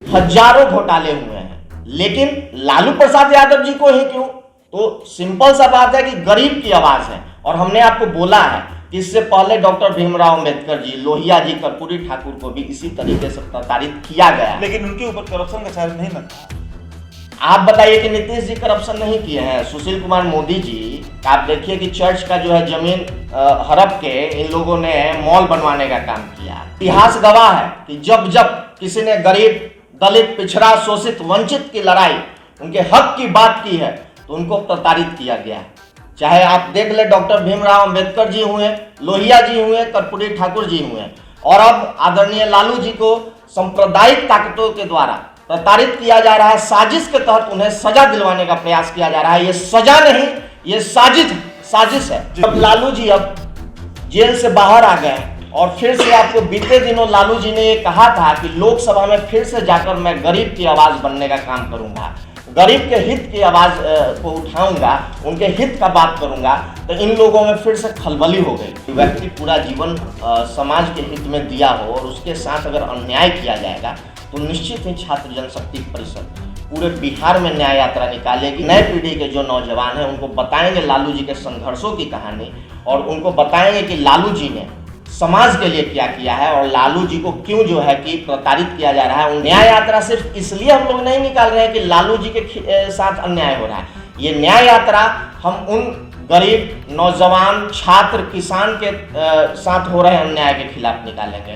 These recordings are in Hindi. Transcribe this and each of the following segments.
हजारों घोटाले हुए हैं, लेकिन लालू प्रसाद यादव जी को ही क्यों? तो सिंपल सा बात है कि गरीब की आवाज है। और हमने आपको बोला है कि इससे पहले डॉक्टर भीमराव अंबेडकर जी, लोहिया जी, कर्पूरी ठाकुर को भी इसी तरीके से प्रताड़ित किया गया, लेकिन उनके ऊपर करप्शन का चार्ज नहीं लगता। आप बताइए कि नीतीश जी करप्शन नहीं किए हैं? सुशील कुमार मोदी जी, आप देखिए कि चर्च का जो है जमीन हड़प के इन लोगों ने मॉल बनवाने का काम किया। इतिहास गवाह है कि जब जब किसी ने गरीब, दलित, पिछड़ा, शोषित, वंचित की लड़ाई, उनके हक की बात की है तो उनको प्रताड़ित किया गया। चाहे आप देख ले, डॉक्टर भीमराव अंबेडकर जी हुए, लोहिया जी हुए, कर्पूरी ठाकुर जी हुए, और अब आदरणीय लालू जी को सांप्रदायिक ताकतों के द्वारा प्रताड़ित किया जा रहा है। साजिश के तहत उन्हें सजा दिलवाने का प्रयास किया जा रहा है। ये सजा नहीं, ये साजिश है। जब लालू जी अब जेल से बाहर आ गए और फिर से आपको बीते दिनों लालू जी ने ये कहा था कि लोकसभा में फिर से जाकर मैं गरीब की आवाज बनने का काम करूंगा, गरीब के हित की आवाज को उठाऊंगा, उनके हित का बात करूंगा, तो इन लोगों में फिर से खलबली हो गई। व्यक्ति पूरा जीवन समाज के हित में दिया हो और उसके साथ अगर अन्याय किया जाएगा तो निश्चित ही छात्र जनशक्ति परिषद पूरे बिहार में न्याय यात्रा निकालेगी। नए पीढ़ी के जो नौजवान हैं उनको बताएंगे लालू जी के संघर्षों की कहानी, और उनको बताएंगे कि लालू जी ने समाज के लिए क्या किया है और लालू जी को क्यों जो है कि प्रताड़ित किया जा रहा है। न्याय यात्रा सिर्फ इसलिए हम लोग नहीं निकाल रहे हैं कि लालू जी के साथ अन्याय हो रहा है। ये न्याय यात्रा हम उन गरीब, नौजवान, छात्र, किसान के साथ हो रहे अन्याय के खिलाफ निकालेंगे।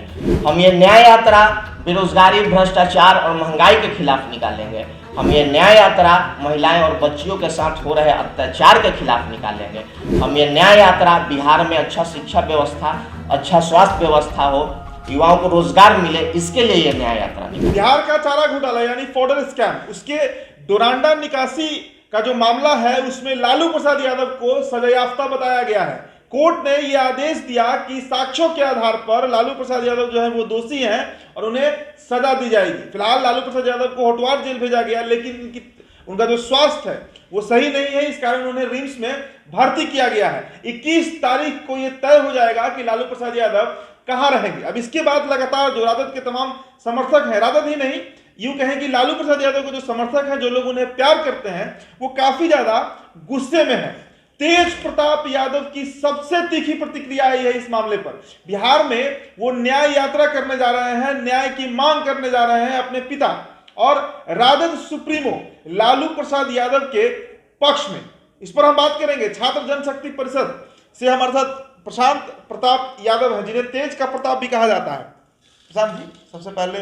हम ये न्याय यात्रा बेरोजगारी, भ्रष्टाचार और महंगाई के खिलाफ निकालेंगे। हम ये न्याय यात्रा महिलाएं और बच्चियों के साथ हो रहे अत्याचार के खिलाफ निकालेंगे। हम ये न्याय यात्रा बिहार में अच्छा शिक्षा व्यवस्था, अच्छा स्वास्थ्य व्यवस्था हो, युवाओं को रोजगार मिले, इसके लिए ये न्याय यात्रा निकालेंगे। बिहार का चारा घोटाला यानी फॉर्डर स्कैम, उसके डोरांडा निकासी का जो मामला है उसमें लालू प्रसाद यादव को सजायाफ्ता बताया गया है। कोर्ट ने यह आदेश दिया कि साक्ष्यों के आधार पर लालू प्रसाद यादव जो है वो दोषी हैं और उन्हें सजा दी जाएगी। फिलहाल लालू प्रसाद यादव को होटवार जेल भेजा गया, लेकिन उनका जो स्वास्थ्य है वो सही नहीं है, इस कारण उन्हें रिम्स में भर्ती किया गया है। 21 तारीख को यह तय हो जाएगा कि लालू प्रसाद यादव कहां रहेंगे। अब इसके बाद लगातार जो राजद के तमाम समर्थक हैं, राजद ही नहीं, यूं कहें कि लालू प्रसाद यादव के जो समर्थक हैं, जो लोग उन्हें प्यार करते हैं, वो काफी ज्यादा गुस्से में हैं। तेज प्रताप यादव की सबसे तीखी प्रतिक्रिया आई है इस मामले पर। बिहार में वो न्याय यात्रा करने जा रहे हैं, न्याय की मांग करने जा रहे हैं अपने पिता और राजद सुप्रीमो लालू प्रसाद यादव के पक्ष में। इस पर हम बात करेंगे। छात्र जनशक्ति परिषद से हमारे साथ प्रशांत प्रताप यादव हैं, जिन्हें तेज का प्रताप भी कहा जाता है। प्रशांत जी, सबसे पहले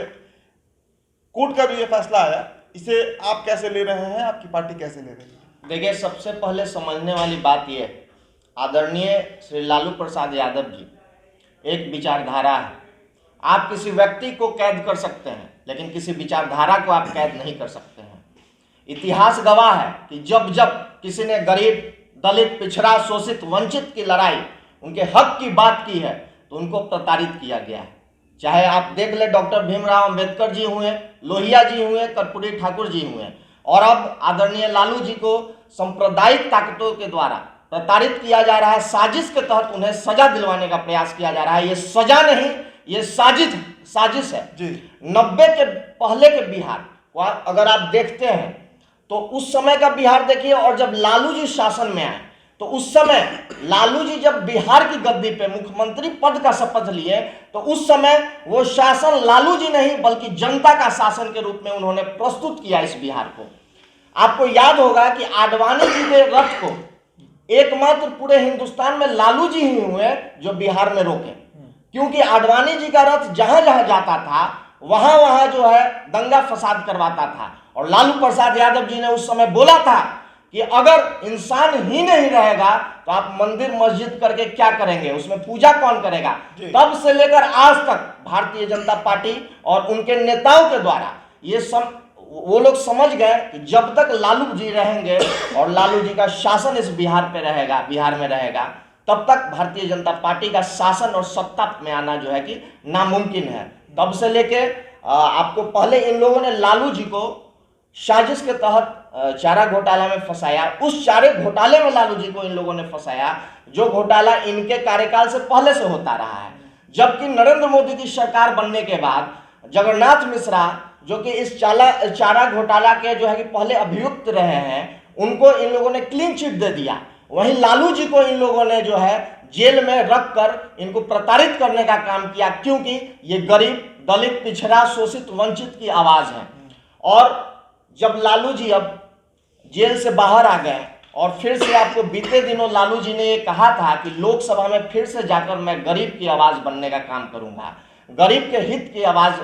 कोर्ट का जो ये फैसला आया, इसे आप कैसे ले रहे हैं, आपकी पार्टी कैसे ले रही है? देखिए, सबसे पहले समझने वाली बात यह है, आदरणीय श्री लालू प्रसाद यादव जी एक विचारधारा है। आप किसी व्यक्ति को कैद कर सकते हैं, लेकिन किसी विचारधारा को आप कैद नहीं कर सकते हैं। इतिहास गवाह है कि जब जब किसी ने गरीब, दलित, पिछड़ा, शोषित, वंचित की लड़ाई, उनके हक की बात की है तो उनको प्रताड़ित किया गया है। चाहे आप देख ले, डॉक्टर भीमराव अंबेडकर जी हुए, लोहिया जी हुए, कर्पूरी ठाकुर जी हुए, और अब आदरणीय लालू जी को सांप्रदायिक ताकतों के द्वारा प्रताड़ित किया जा रहा है। साजिश के तहत उन्हें सजा दिलवाने का प्रयास किया जा रहा है। ये सजा नहीं, ये साजिश है जी। 90 के पहले के बिहार को अगर आप देखते हैं तो उस समय का बिहार देखिए, और जब लालू जी शासन में आए तो उस समय लालू जी जब बिहार की गद्दी पे मुख्यमंत्री पद का शपथ लिए तो उस समय वो शासन लालू जी नहीं बल्कि जनता का शासन के रूप में उन्होंने प्रस्तुत किया इस बिहार को। आपको याद होगा कि आडवाणी जी के रथ को एकमात्र पूरे हिंदुस्तान में लालू जी ही हुए जो बिहार में रोके, क्योंकि आडवाणी जी का रथ जहां जहां जाता था वहां वहां जो है दंगा फसाद करवाता था। और लालू प्रसाद यादव जी ने उस समय बोला था कि अगर इंसान ही नहीं रहेगा तो आप मंदिर मस्जिद करके क्या करेंगे, उसमें पूजा कौन करेगा। तब से लेकर आज तक भारतीय जनता पार्टी और उनके नेताओं के द्वारा वो लोग समझ गए कि जब तक लालू जी रहेंगे और लालू जी का शासन इस बिहार में रहेगा, तब तक भारतीय जनता पार्टी का शासन और सत्ता में आना जो है कि नामुमकिन है। तब से लेके आपको पहले इन लोगों ने लालू जी को साजिश के तहत चारा घोटाला में फंसाया। उस चारे घोटाले में लालू जी को इन लोगों ने फंसाया, जो घोटाला इनके कार्यकाल से पहले से होता रहा है। जबकि नरेंद्र मोदी की सरकार बनने के बाद जगन्नाथ मिश्रा जो कि इस चारा घोटाला के जो है कि पहले अभियुक्त रहे हैं, उनको इन लोगों ने क्लीन चिट दे दिया। वहीं लालू जी को इन लोगों ने जो है जेल में रखकर इनको प्रताड़ित करने का काम किया, क्योंकि ये गरीब, दलित, पिछड़ा, शोषित, वंचित की आवाज है। और जब लालू जी अब जेल से बाहर आ गए और फिर से आपको बीते दिनों लालू जी ने ये कहा था कि लोकसभा में फिर से जाकर मैं गरीब की आवाज बनने का काम करूंगा, गरीब के हित की आवाज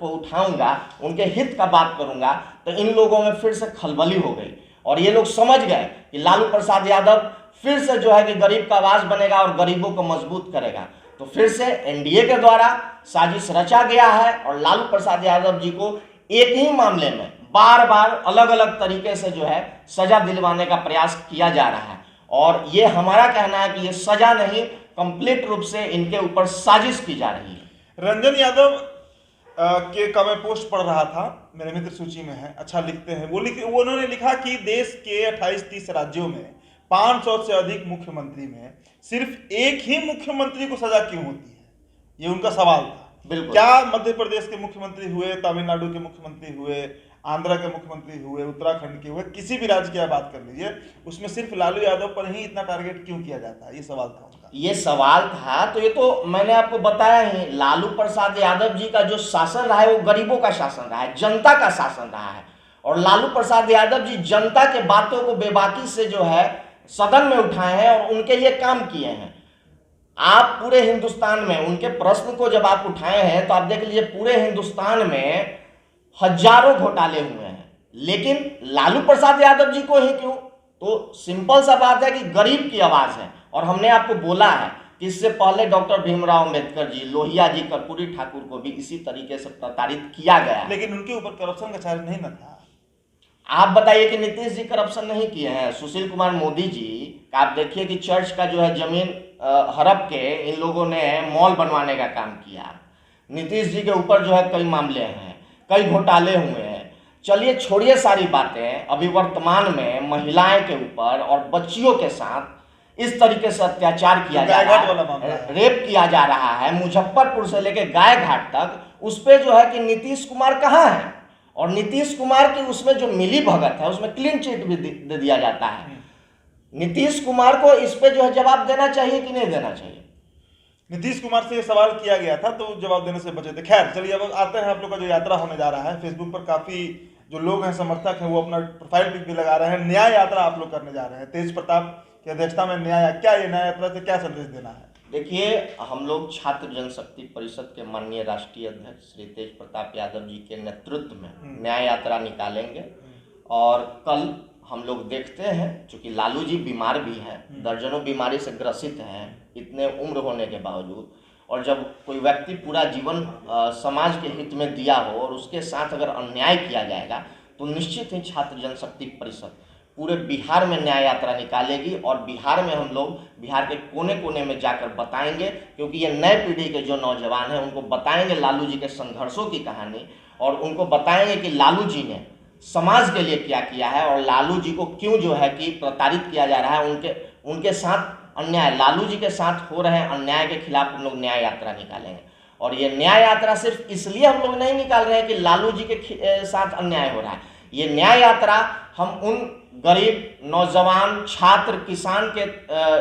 को उठाऊंगा, उनके हित का बात करूंगा, तो इन लोगों में फिर से खलबली हो गई और ये लोग समझ गए कि लालू प्रसाद यादव फिर से जो है कि गरीब का आवाज बनेगा और गरीबों को मजबूत करेगा। तो फिर से एनडीए के द्वारा साजिश रचा गया है और लालू प्रसाद यादव जी को एक ही मामले में बार बार अलग अलग तरीके से जो है सजा दिलवाने का प्रयास किया जा रहा है। और ये हमारा कहना है कि ये सजा नहीं, कंप्लीट रूप से इनके ऊपर साजिश की जा रही है। रंजन यादव के का मैं पोस्ट पढ़ रहा था, मेरे मित्र सूची में है, अच्छा लिखते हैं वो उन्होंने लिखा कि देश के 28-30 राज्यों में 500 से अधिक मुख्यमंत्री में सिर्फ एक ही मुख्यमंत्री को सजा क्यों होती है, ये उनका सवाल था। क्या मध्य प्रदेश के मुख्यमंत्री हुए, तमिलनाडु के मुख्यमंत्री हुए, आंध्र के मुख्यमंत्री हुए, उत्तराखंड के हुए, किसी भी राज्य की आप बात कर लीजिए, उसमें सिर्फ लालू यादव पर ही इतना टारगेट क्यों किया जाता है, ये सवाल था उनका। ये सवाल था, तो ये तो मैंने आपको बताया ही, लालू प्रसाद यादव जी का जो शासन रहा है वो गरीबों का शासन रहा है, जनता का शासन रहा है। और लालू प्रसाद यादव जी जनता के बातों को बेबाकी से जो है सदन में उठाए हैं और उनके लिए काम किए हैं। आप पूरे हिंदुस्तान में उनके प्रश्न को जब आप उठाए हैं तो आप देख लीजिए पूरे हिंदुस्तान में हजारों घोटाले हुए हैं, लेकिन लालू प्रसाद यादव जी को ही क्यों? तो सिंपल सा बात है कि गरीब की आवाज है। और हमने आपको बोला है कि इससे पहले डॉक्टर भीमराव अंबेडकर जी, लोहिया जी, कर्पूरी ठाकुर को भी इसी तरीके से प्रताड़ित किया गया, लेकिन उनके ऊपर करप्शन का चार्ज नहीं न था। आप बताइए कि नीतीश जी करप्शन नहीं किए हैं? सुशील कुमार मोदी जी का आप देखिए कि चर्च का जो है जमीन हड़प के इन लोगों ने मॉल बनवाने का काम किया। नीतीश जी के ऊपर जो है कई मामले हैं, कई घोटाले हुए हैं। चलिए छोड़िए सारी बातें, अभी वर्तमान में महिलाएं के ऊपर और बच्चियों के साथ इस तरीके से अत्याचार किया जा रहा है, रेप किया जा रहा है, मुजफ्फरपुर से लेकर गाय घाट तक, उस पर जो है कि नीतीश कुमार कहाँ है? और नीतीश कुमार की उसमें जो मिली भगत है उसमें क्लीन चिट भी दे दिया जाता है। नीतीश कुमार को इस पे जो है जवाब देना चाहिए कि नहीं देना चाहिए? नीतीश कुमार से ये सवाल किया गया था तो जवाब देने से बचे थे। खैर चलिए अब आते हैं आप लोग का जो यात्रा होने जा रहा है। फेसबुक पर काफी जो लोग हैं, समर्थक हैं, वो अपना प्रोफाइल पिक भी लगा रहे हैं। न्याय यात्रा आप लोग करने जा रहे हैं, तेज प्रताप की अध्यक्षता में न्याय, क्या ये न्याय यात्रा से क्या संदेश देना है? देखिए, हम लोग छात्र जनशक्ति परिषद के माननीय राष्ट्रीय अध्यक्ष श्री तेज प्रताप यादव जी के नेतृत्व में न्याय यात्रा निकालेंगे। और कल हम लोग देखते हैं, चूंकि लालू जी बीमार भी हैं, दर्जनों बीमारी से ग्रसित हैं इतने उम्र होने के बावजूद, और जब कोई व्यक्ति पूरा जीवन समाज के हित में दिया हो और उसके साथ अगर अन्याय किया जाएगा तो निश्चित ही छात्र जनशक्ति परिषद पूरे बिहार में न्याय यात्रा निकालेगी। और बिहार में हम लोग बिहार के कोने कोने में जाकर बताएंगे, क्योंकि ये नए पीढ़ी के जो नौजवान हैं उनको बताएंगे लालू जी के संघर्षों की कहानी, और उनको बताएंगे कि लालू जी ने समाज के लिए क्या किया है और लालू जी को क्यों जो है कि प्रताड़ित किया जा रहा है। उनके साथ अन्याय, लालू जी के साथ हो रहे अन्याय के खिलाफ हम लोग न्याय यात्रा निकालेंगे। और ये न्याय यात्रा सिर्फ इसलिए हम लोग नहीं निकाल रहे हैं कि लालू जी के साथ अन्याय हो रहा है। ये न्याय यात्रा हम उन गरीब, नौजवान, छात्र, किसान के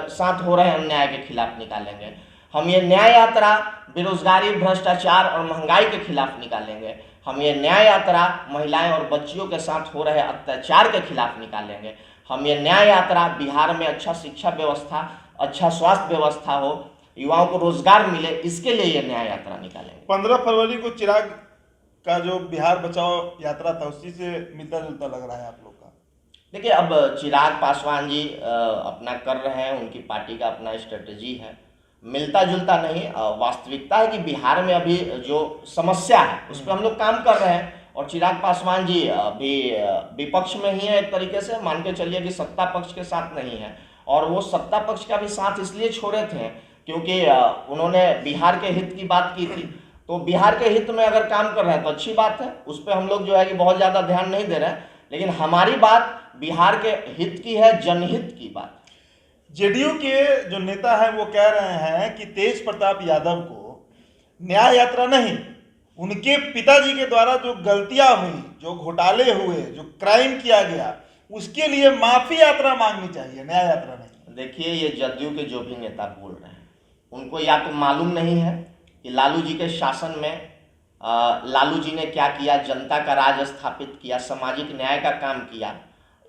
साथ हो रहे अन्याय के खिलाफ निकालेंगे। हम ये न्याय यात्रा बेरोजगारी, भ्रष्टाचार और महंगाई के खिलाफ निकालेंगे। हम ये न्याय यात्रा महिलाएं और बच्चियों के साथ हो रहे अत्याचार के खिलाफ निकालेंगे। हम ये न्याय यात्रा बिहार में अच्छा शिक्षा व्यवस्था, अच्छा स्वास्थ्य व्यवस्था हो, युवाओं को रोजगार मिले, इसके लिए ये न्याय यात्रा निकालेंगे। 15 फरवरी को चिराग का जो बिहार बचाओ यात्रा था उसी से मिलता जुलता लग रहा है आप लोग का। देखिए, अब चिराग पासवान जी अपना कर रहे हैं, उनकी पार्टी का अपना स्ट्रेटजी है, मिलता जुलता नहीं। वास्तविकता है कि बिहार में अभी जो समस्या है उस पर हम लोग काम कर रहे हैं। और चिराग पासवान जी अभी विपक्ष में ही है, एक तरीके से मान के चलिए कि सत्ता पक्ष के साथ नहीं है। और वो सत्ता पक्ष का भी साथ इसलिए छोड़े थे क्योंकि उन्होंने बिहार के हित की बात की थी। तो बिहार के हित में अगर काम कर रहे हैं तो अच्छी बात है, उस पर हम लोग जो है कि बहुत ज़्यादा ध्यान नहीं दे रहे हैं। लेकिन हमारी बात बिहार के हित की है, जनहित की बात। जेडीयू के जो नेता हैं वो कह रहे हैं कि तेज प्रताप यादव को न्याय यात्रा नहीं, उनके पिताजी के द्वारा जो गलतियां हुई, जो घोटाले हुए, जो क्राइम किया गया, उसके लिए माफी यात्रा मांगनी चाहिए, न्याय यात्रा नहीं। देखिए, ये जदयू के जो भी नेता बोल रहे हैं, उनको या तो मालूम नहीं है कि लालू जी के शासन में लालू जी ने क्या किया, जनता का राज स्थापित किया, सामाजिक न्याय का काम किया,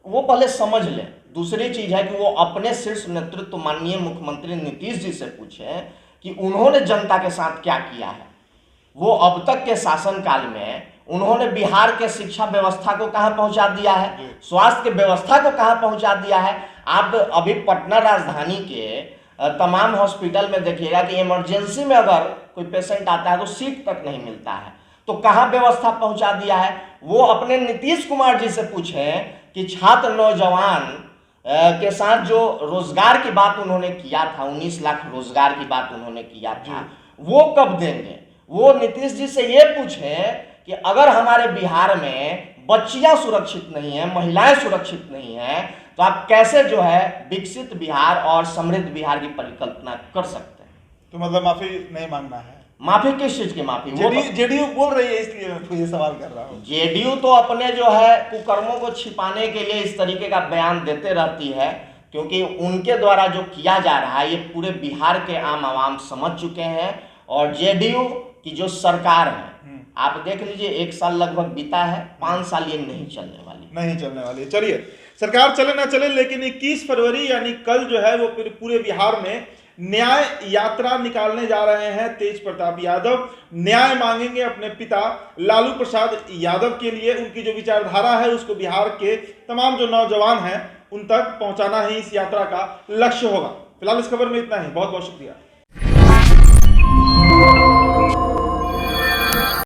वो पहले समझ लें। दूसरी चीज है कि वो अपने शीर्ष नेतृत्व माननीय मुख्यमंत्री नीतीश जी से पूछें कि उन्होंने जनता के साथ क्या किया है। वो अब तक के शासनकाल में उन्होंने बिहार के शिक्षा व्यवस्था को कहां पहुंचा दिया है, स्वास्थ्य की व्यवस्था को कहां पहुंचा दिया है। आप अभी पटना राजधानी के तमाम हॉस्पिटल में देखिएगा कि इमरजेंसी में अगर कोई पेशेंट आता है तो सीट तक नहीं मिलता है। तो कहां व्यवस्था पहुंचा दिया है। वो अपने नीतीश कुमार जी से पूछें कि छात्र नौजवान के साथ जो रोजगार की बात उन्होंने किया था, 19 लाख रोजगार की बात उन्होंने किया था, वो कब देंगे। वो नीतीश जी से ये पूछें कि अगर हमारे बिहार में बच्चियां सुरक्षित नहीं है, महिलाएं सुरक्षित नहीं है, तो आप कैसे जो है विकसित बिहार और समृद्ध बिहार की परिकल्पना कर सकते हैं। तो मतलब माफी नहीं मांगना है। माफी किस चीज की माफी? जेडीयू बोल रही है, इसलिए मैं ये सवाल कर रहा हूँ। जेडीयू तो अपने जो है कुकर्मों को छिपाने के लिए इस तरीके का बयान देते रहती है, क्योंकि उनके द्वारा जो किया जा रहा है ये पूरे बिहार के आम आवाम समझ चुके हैं। और जेडीयू की जो सरकार है, आप देख लीजिए, 1 साल लगभग बीता है, 5 साल ये नहीं चलने वाली। चलिए, सरकार चले ना चले, लेकिन 21 फरवरी यानी कल जो है वो पूरे बिहार में न्याय यात्रा निकालने जा रहे हैं तेज प्रताप यादव। न्याय मांगेंगे अपने पिता लालू प्रसाद यादव के लिए। उनकी जो विचारधारा है उसको बिहार के तमाम जो नौजवान हैं उन तक पहुंचाना ही इस यात्रा का लक्ष्य होगा। फिलहाल इस खबर में इतना ही। बहुत बहुत शुक्रिया।